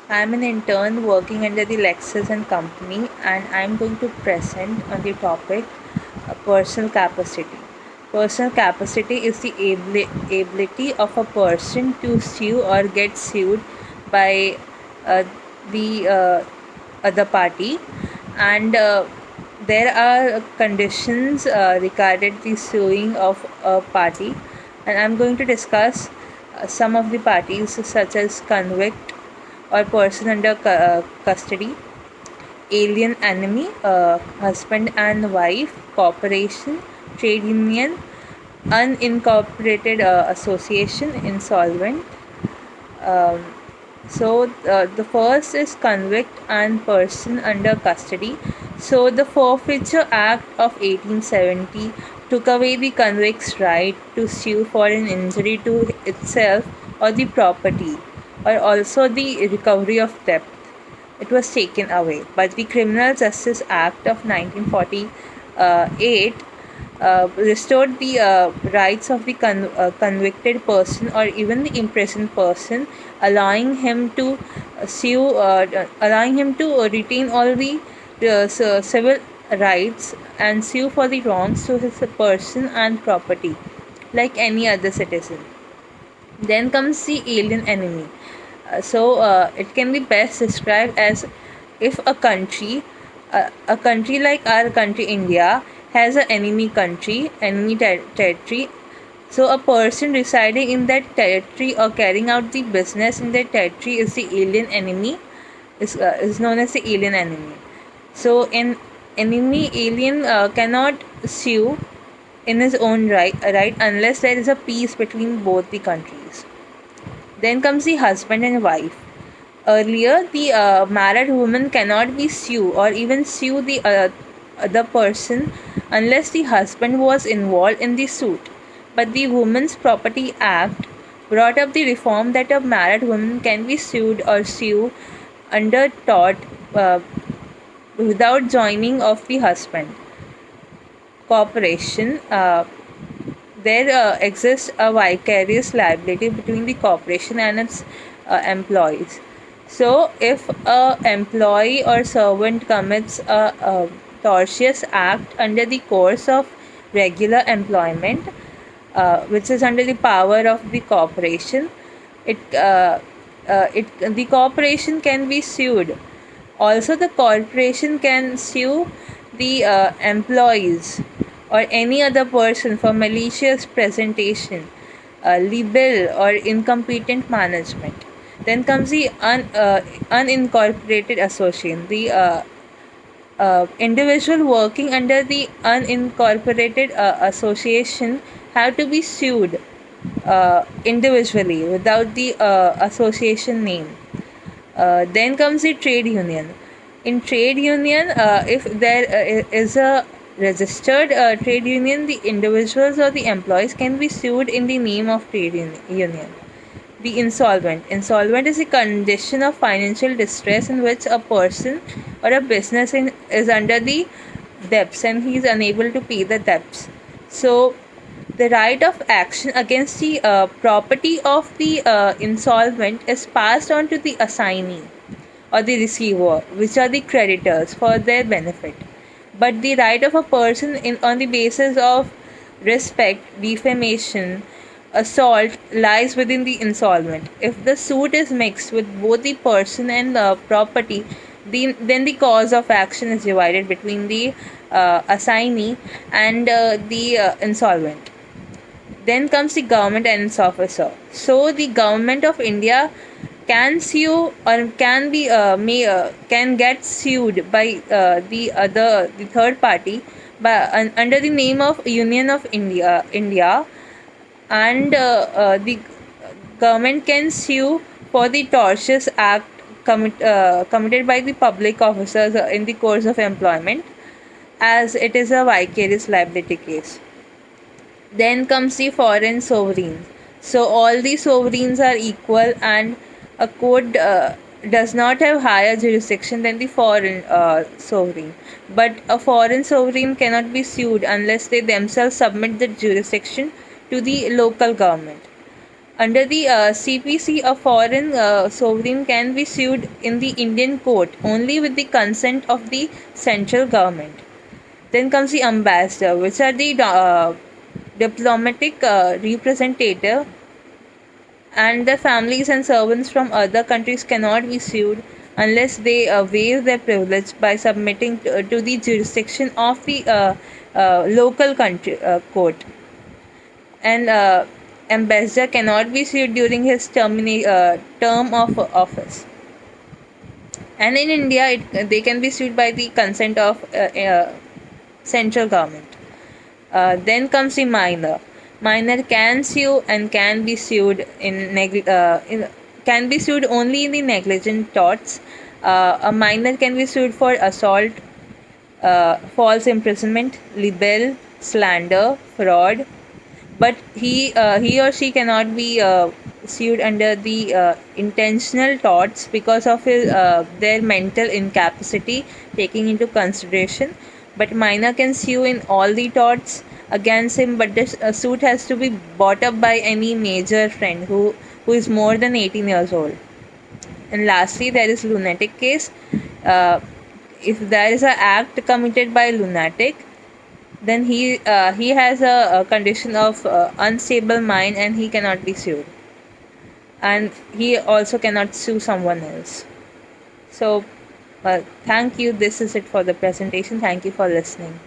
I am an intern working under the LEXIS and Company, and I am going to present on the topic personal capacity. Personal capacity is the ability of a person to sue or get sued by uh, the other party, and there are conditions regarding the suing of a party, and I'm going to discuss some of the parties such as convict or person under custody, alien enemy, husband and wife, corporation, trade union, unincorporated association, insolvent. Um, the first is convict and person under custody. So the Forfeiture Act of 1870 took away the convict's right to sue for an injury to itself or the property, or also the recovery of debt. It was taken away. But the Criminal Justice Act of 1948 restored the rights of the convicted person or even the imprisoned person, allowing him to allowing him to retain all the civil rights and sue for the wrongs to his person and property, like any other citizen. Then comes the alien enemy. It can be best described as if a country like our country India has an enemy country, enemy territory. So a person residing in that territory or carrying out the business in that territory is the alien enemy, is known as the alien enemy. So an enemy alien cannot sue in his own right unless there is a peace between both the countries. Then comes the husband and wife. Earlier, the married woman cannot be sue or even sue the other person unless the husband was involved in the suit. But the Women's Property Act brought up the reform that a married woman can be sued or sue under tort without joining of the husband. Corporation. There exists a vicarious liability between the corporation and its employees. So, if a employee or servant commits a tortious act under the course of regular employment, which is under the power of the corporation, the corporation can be sued. Also, the corporation can sue the employees or any other person for malicious presentation, libel, or incompetent management. Then comes the unincorporated association. The individual working under the unincorporated association have to be sued individually without the association name. Then comes the trade union. In trade union, if there is a registered trade union, the individuals or the employees can be sued in the name of trade union. The insolvent. Insolvent is a condition of financial distress in which a person or a business is under the debts and he is unable to pay the debts. So, the right of action against the property of the insolvent is passed on to the assignee or the receiver, which are the creditors, for their benefit. But the right of a person on the basis of respect, defamation, assault lies within the insolvent. If the suit is mixed with both the person and the property, then the cause of action is divided between the assignee and the insolvent. Then comes the government and its officer. So the government of India can sue or can get sued by the third party under the name of Union of India, and the government can sue for the tortious act committed by the public officers in the course of employment, as it is a vicarious liability case. Then comes the foreign sovereigns. So all the sovereigns are equal, and a court does not have higher jurisdiction than the foreign sovereign. But a foreign sovereign cannot be sued unless they themselves submit the jurisdiction to the local government. Under the CPC, a foreign sovereign can be sued in the Indian court only with the consent of the central government. Then comes the ambassador, which are the diplomatic representative, and the families and servants from other countries cannot be sued unless they waive their privilege by submitting to the jurisdiction of the local country court. And ambassador cannot be sued during his term of office. And in India, they can be sued by the consent of central government. Then comes the minor. Minor can sue and can be sued can be sued only in the negligent torts. A minor can be sued for assault, false imprisonment, libel, slander, fraud, but he or she cannot be sued under the intentional torts because of their mental incapacity taking into consideration. But minor can sue in all the torts against him, but this suit has to be brought up by any major friend who is more than 18 years old. And lastly, there is lunatic case. uh, if there is an act committed by lunatic, then he has a condition of unstable mind and he cannot be sued, and he also cannot sue someone else. So thank you, this is it for the presentation. Thank you for listening.